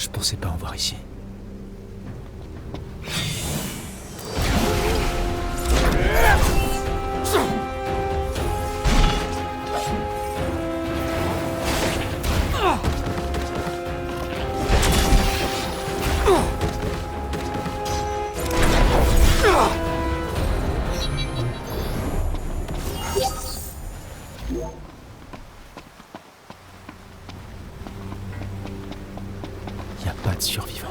Je pensais pas en voir ici. Y a pas de survivants.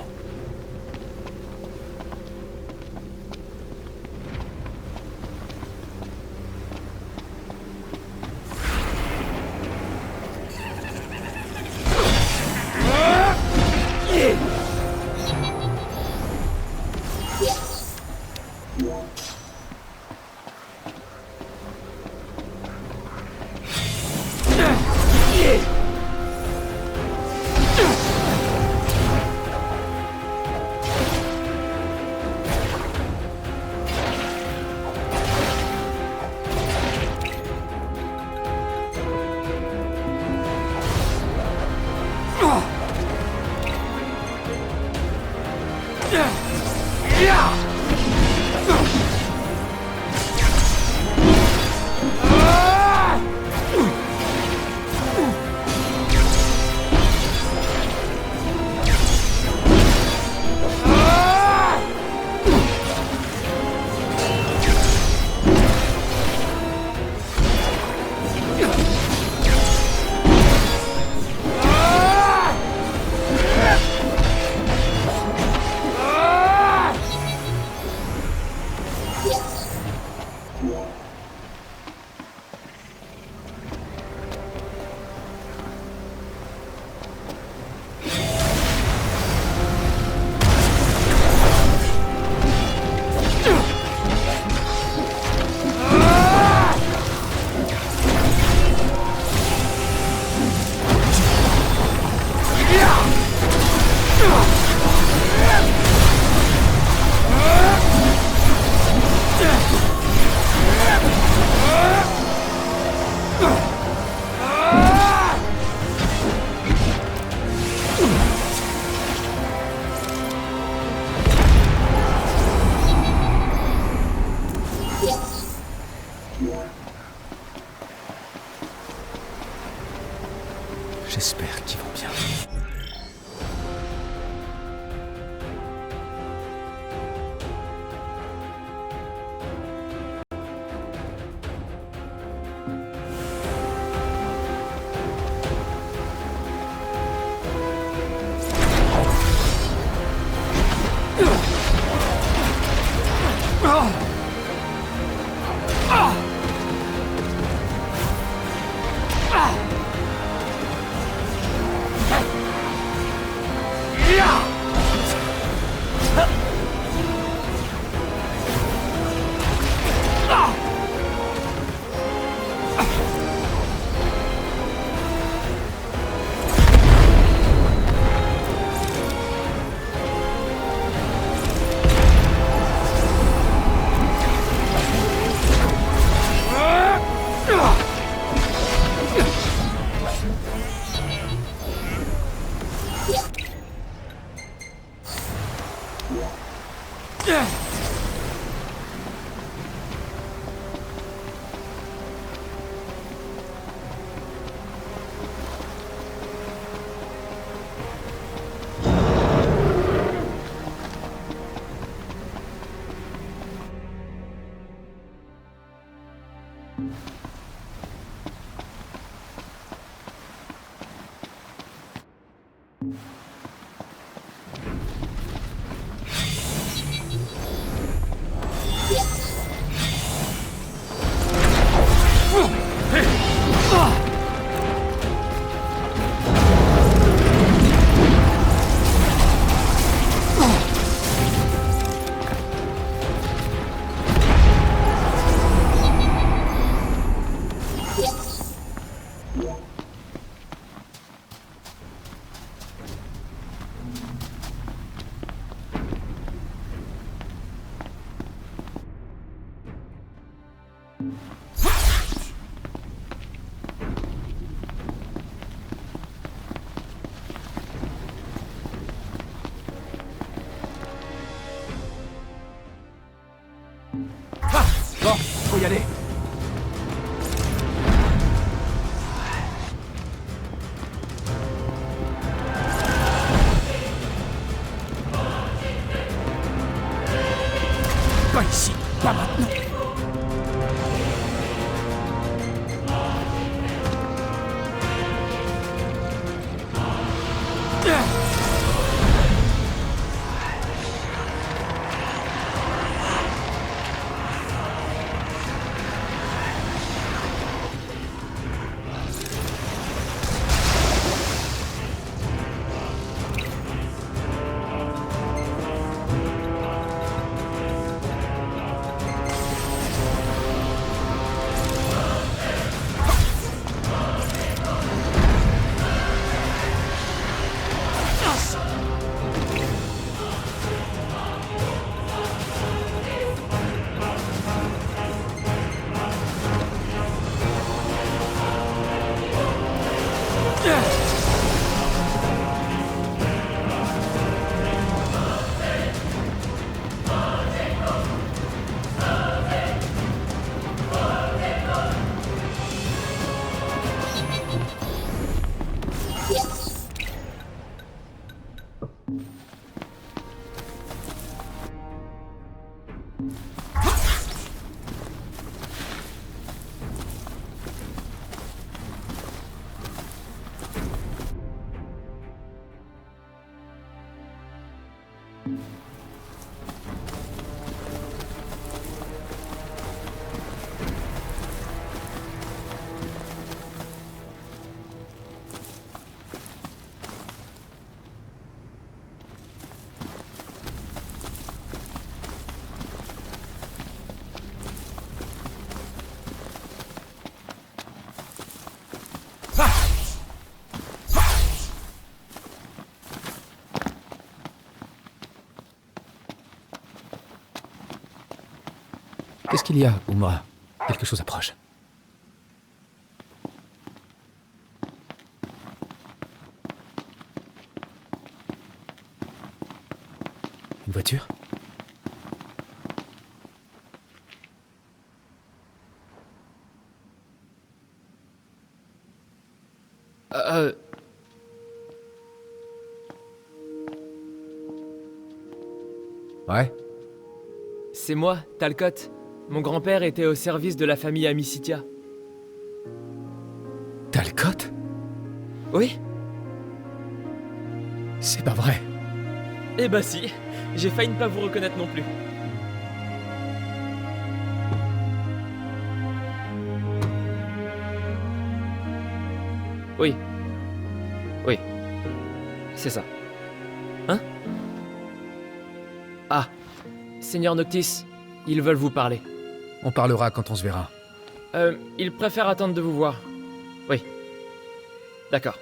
J'espère qu'ils vont bien. y aller. Pas ici, pas maintenant. Qu'est-ce qu'il y a, Umra? Quelque chose approche. Une voiture? Ouais? C'est moi, Talcott. Mon grand-père était au service de la famille Amicitia. Talcott? Oui? C'est pas vrai. Eh bah si, j'ai failli ne pas vous reconnaître non plus. Oui. Oui. C'est ça. Hein? Ah, Seigneur Noctis, ils veulent vous parler. On parlera quand on se verra. Ils préfèrent attendre de vous voir. Oui. D'accord.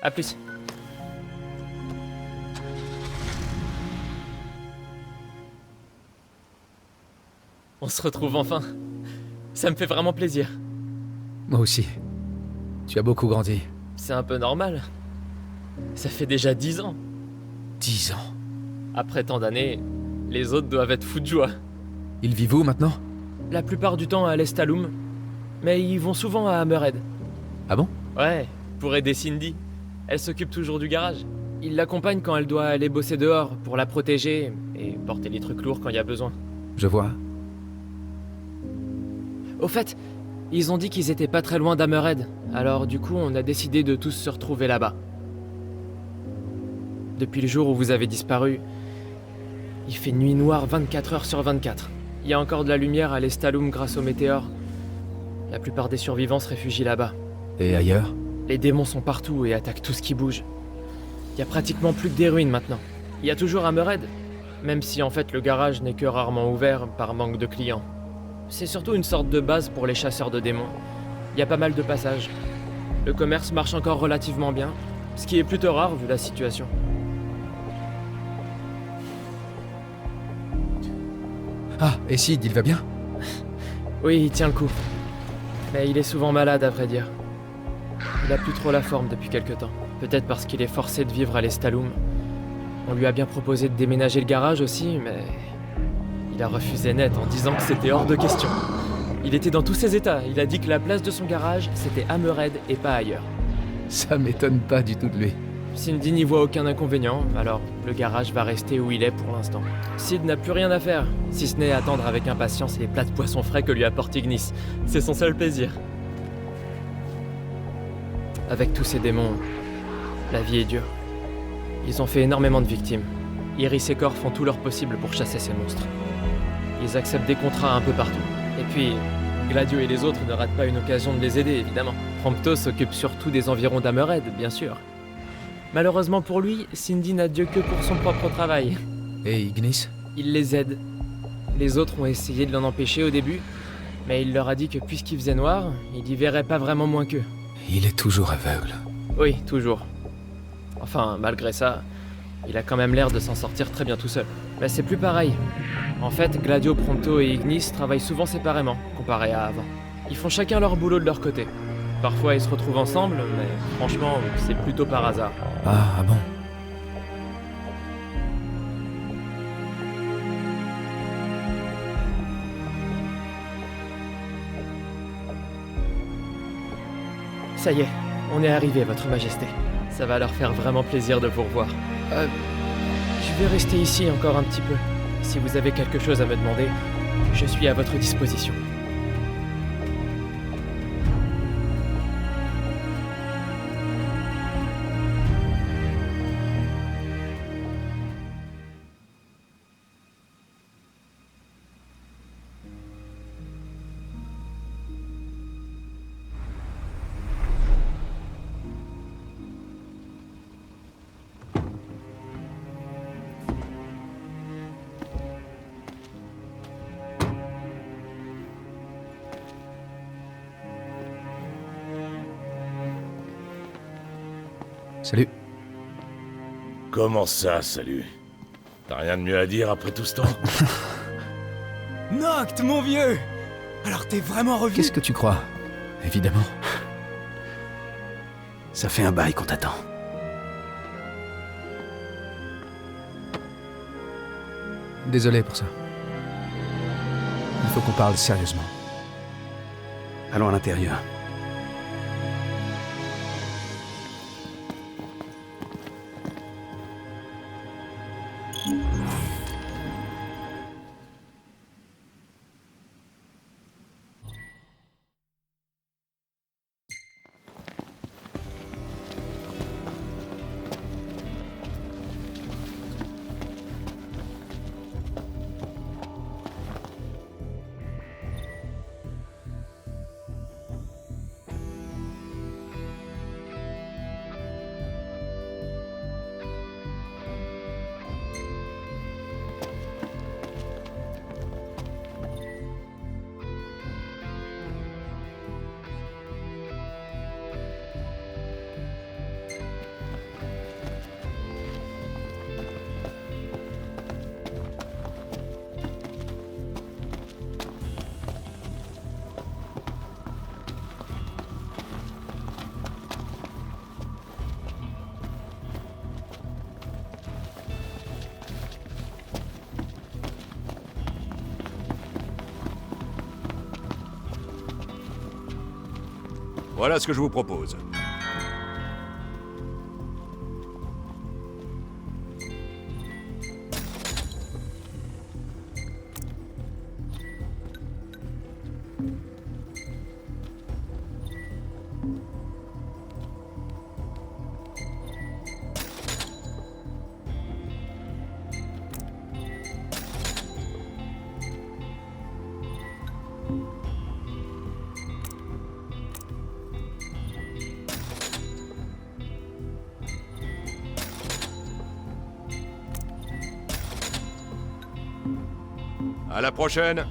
À plus. On se retrouve enfin. Ça me fait vraiment plaisir. Moi aussi. Tu as beaucoup grandi. C'est un peu normal. Ça fait déjà 10 ans. 10 ans. Après tant d'années, les autres doivent être fous de joie. Ils vivent où maintenant? La plupart du temps à l'Estalum, mais ils vont souvent à Hammerhead. Ah bon? Ouais, pour aider Cindy. Elle s'occupe toujours du garage. Ils l'accompagnent quand elle doit aller bosser dehors, pour la protéger et porter les trucs lourds quand il y a besoin. Je vois. Au fait, ils ont dit qu'ils étaient pas très loin d'Hammerhead, alors du coup on a décidé de tous se retrouver là-bas. Depuis le jour où vous avez disparu, il fait nuit noire 24 heures sur 24. Il y a encore de la lumière à l'Estalum grâce au météore. La plupart des survivants se réfugient là-bas. Et ailleurs? Les démons sont partout et attaquent tout ce qui bouge. Il y a pratiquement plus que des ruines maintenant. Il y a toujours Hammerhead, même si en fait le garage n'est que rarement ouvert par manque de clients. C'est surtout une sorte de base pour les chasseurs de démons. Il y a pas mal de passages. Le commerce marche encore relativement bien, ce qui est plutôt rare vu la situation. Ah, et Sid, il va bien? Oui, il tient le coup. Mais il est souvent malade à vrai dire. Il a plus trop la forme depuis quelque temps. Peut-être parce qu'il est forcé de vivre à l'Estalum. On lui a bien proposé de déménager le garage aussi, mais... il a refusé net en disant que c'était hors de question. Il était dans tous ses états. Il a dit que la place de son garage, c'était Hammerhead et pas ailleurs. Ça m'étonne pas du tout de lui. Cindy n'y voit aucun inconvénient, alors le garage va rester où il est pour l'instant. Sid n'a plus rien à faire, si ce n'est attendre avec impatience les plats de poissons frais que lui apporte Ignis. C'est son seul plaisir. Avec tous ces démons, la vie est dure. Ils ont fait énormément de victimes. Iris et Cor font tout leur possible pour chasser ces monstres. Ils acceptent des contrats un peu partout. Et puis, Gladio et les autres ne ratent pas une occasion de les aider, évidemment. Prompto s'occupe surtout des environs d'Hammerhead, bien sûr. Malheureusement pour lui, Cindy n'a Dieu que pour son propre travail. Et Ignis? Il les aide. Les autres ont essayé de l'en empêcher au début, mais il leur a dit que puisqu'il faisait noir, il y verrait pas vraiment moins qu'eux. Il est toujours aveugle. Oui, toujours. Enfin, malgré ça, il a quand même l'air de s'en sortir très bien tout seul. Mais c'est plus pareil. En fait, Gladio, Prompto et Ignis travaillent souvent séparément, comparé à avant. Ils font chacun leur boulot de leur côté. Parfois ils se retrouvent ensemble, mais franchement, c'est plutôt par hasard. Ah bon? Ça y est, on est arrivé, Votre Majesté. Ça va leur faire vraiment plaisir de vous revoir. Je vais rester ici encore un petit peu. Si vous avez quelque chose à me demander, je suis à votre disposition. Salut. Comment ça, salut? T'as rien de mieux à dire après tout ce temps? Noct, mon vieux! Alors t'es vraiment revenu? Qu'est-ce que tu crois? Évidemment. Ça fait un bail qu'on t'attend. Désolé pour ça. Il faut qu'on parle sérieusement. Allons à l'intérieur. Voilà ce que je vous propose. À la prochaine!